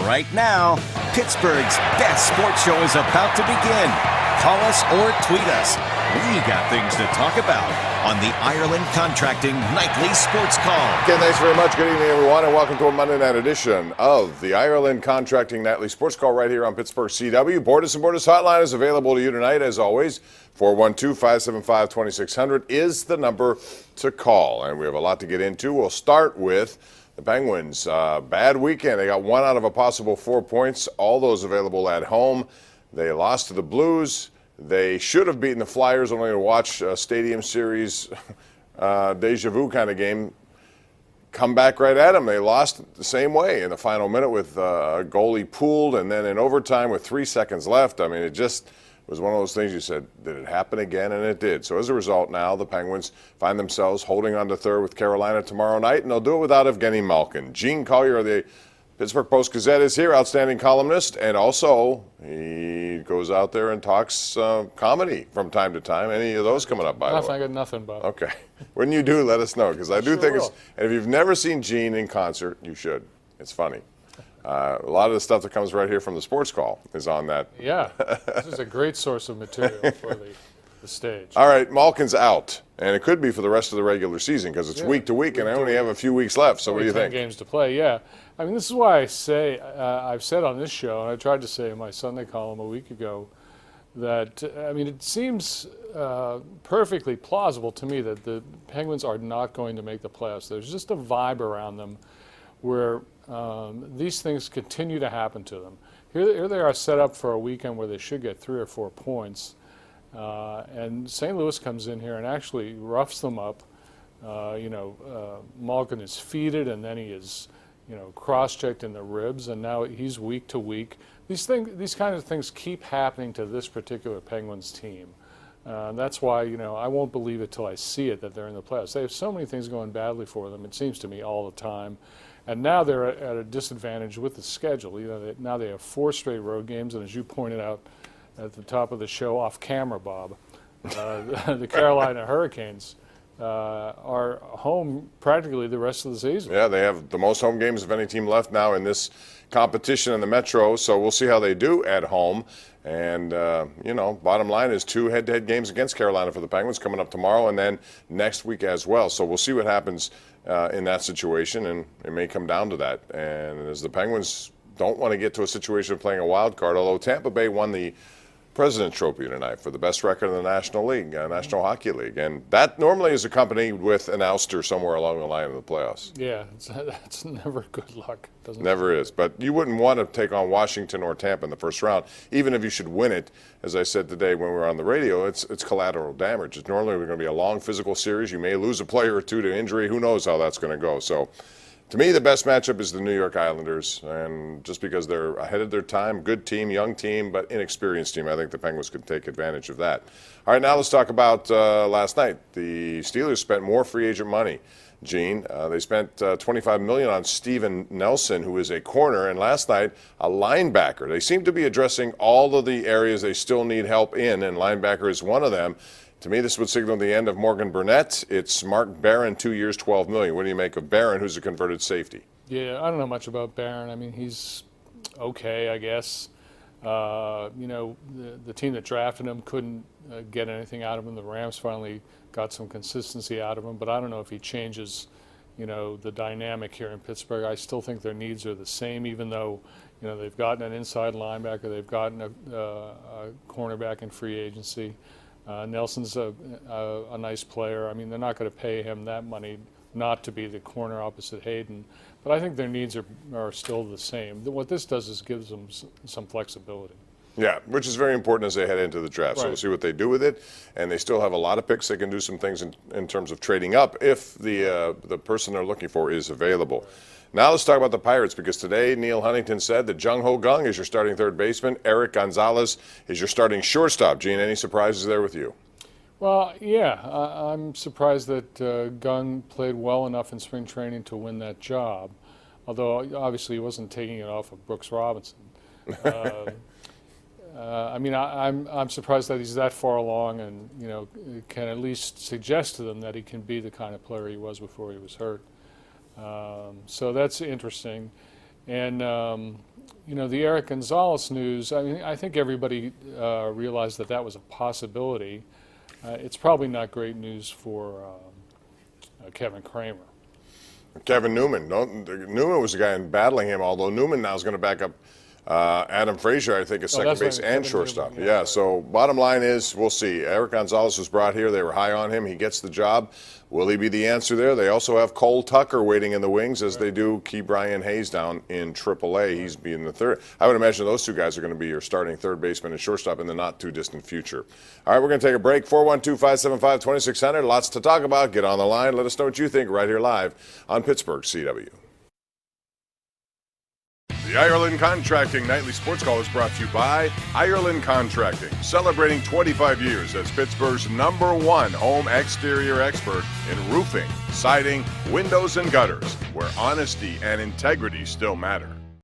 Right now, Pittsburgh's best sports show is about to begin. Call us or tweet us. We got things to talk about on the Ireland Contracting Nightly Sports Call. Okay, thanks very much. Good evening, everyone, and welcome to a Monday night edition of the Ireland Contracting Nightly Sports Call right here on Pittsburgh CW. Borders and Borders Hotline is available to you tonight, as always. 412-575-2600 is the number to call, and we have a lot to get into. We'll start with the Penguins. Bad weekend. They got 1 out of a possible 4 points, all those available at home. They lost to the Blues. They should have beaten the Flyers, only to watch a Stadium Series deja vu kind of game come back right at them. They lost the same way in the final minute with a goalie pooled, and then in overtime with 3 seconds left. I mean, it just was one of those things you said, did it happen again? And it did. So as a result, now the Penguins find themselves holding on to third with Carolina tomorrow night, and they'll do it without Evgeni Malkin. Gene Collier of the Pittsburgh Post-Gazette is here, outstanding columnist, and also he goes out there and talks comedy from time to time. Any of those coming up, by the way? I got nothing, Bob. Okay. When you do, let us know, because I do Sure think will. it's, and if you've never seen Gene in concert, you should. It's funny. A lot of the stuff that comes right here from the sports call is on that. Yeah, this is a great source of material for the stage. All right, Malkin's out, and it could be for the rest of the regular season because it's Yeah, week to week, and I only have a few weeks left. So what do you 10 think? games to play, yeah. I mean, this is why I say, I've said on this show, and I tried to say in my Sunday column a week ago, that, I mean, it seems perfectly plausible to me that the Penguins are not going to make the playoffs. There's just a vibe around them where these things continue to happen to them. Here they are set up for a weekend where they should get 3 or 4 points. And St. Louis comes in here and actually roughs them up. Malkin is feeded, and then he is, cross-checked in the ribs, and now he's week to week. These kind of things keep happening to this particular Penguins team. That's why, I won't believe it till I see it that they're in the playoffs. They have so many things going badly for them, it seems to me, all the time. And now they're at a disadvantage with the schedule. Now they have 4 straight road games, and as you pointed out at the top of the show, off camera, Bob, the Carolina Hurricanes are home practically the rest of the season. Yeah, they have the most home games of any team left now in this competition in the Metro, so we'll see how they do at home. And, bottom line is 2 head-to-head games against Carolina for the Penguins coming up tomorrow and then next week as well. So we'll see what happens in that situation, and it may come down to that. And as the Penguins don't want to get to a situation of playing a wild card, although Tampa Bay won the President's Trophy tonight for the best record in the National League, National Hockey League. And that normally is accompanied with an ouster somewhere along the line of the playoffs. Yeah, that's never good luck. Never is. But you wouldn't want to take on Washington or Tampa in the first round, even if you should win it. As I said today when we were on the radio, it's collateral damage. It's normally going to be a long physical series. You may lose a player or two to injury. Who knows how that's going to go. So to me, the best matchup is the New York Islanders, and just because they're ahead of their time, good team, young team, but inexperienced team, I think the Penguins could take advantage of that. All right, now let's talk about last night. The Steelers spent more free agent money, Gene. They spent $25 million on Steven Nelson, who is a corner, and last night a linebacker. They seem to be addressing all of the areas they still need help in, and linebacker is one of them. To me, this would signal the end of Morgan Burnett. It's Mark Barron, 2 years, $12 million. What do you make of Barron, who's a converted safety? Yeah, I don't know much about Barron. I mean, he's okay, I guess. The team that drafted him couldn't get anything out of him. The Rams finally got some consistency out of him, but I don't know if he changes, the dynamic here in Pittsburgh. I still think their needs are the same, even though, they've gotten an inside linebacker, they've gotten a cornerback in free agency. Nelson's a nice player. I mean, they're not going to pay him that money not to be the corner opposite Hayden, but I think their needs are still the same. What this does is gives them some flexibility. Yeah, which is very important as they head into the draft. Right. So we'll see what they do with it, and they still have a lot of picks. They can do some things in terms of trading up if the person they're looking for is available. Now let's talk about the Pirates, because today Neil Huntington said that Jung Ho Kang is your starting third baseman, Eric Gonzalez is your starting shortstop. Gene, any surprises there with you? Well, yeah, I'm surprised that Gung played well enough in spring training to win that job, although obviously he wasn't taking it off of Brooks Robinson. I'm surprised that he's that far along and can at least suggest to them that he can be the kind of player he was before he was hurt. So that's interesting. And the Eric Gonzalez news, I mean, I think everybody realized that was a possibility. It's probably not great news for Kevin Kramer. Kevin Newman. Newman was the guy battling him, although Newman now is going to back up Adam Frazier, I think, at second base and shortstop. Newman, yeah, so bottom line is, we'll see. Eric Gonzalez was brought here. They were high on him. He gets the job. Will he be the answer there? They also have Cole Tucker waiting in the wings, as they do Key Brian Hayes down in AAA. He's being the third. I would imagine those two guys are going to be your starting third baseman and shortstop in the not-too-distant future. All right, we're going to take a break. 412-575-2600. Lots to talk about. Get on the line. Let us know what you think right here live on Pittsburgh CW. The Ireland Contracting Nightly Sports Call is brought to you by Ireland Contracting, celebrating 25 years as Pittsburgh's #1 home exterior expert in roofing, siding, windows, and gutters, where honesty and integrity still matter.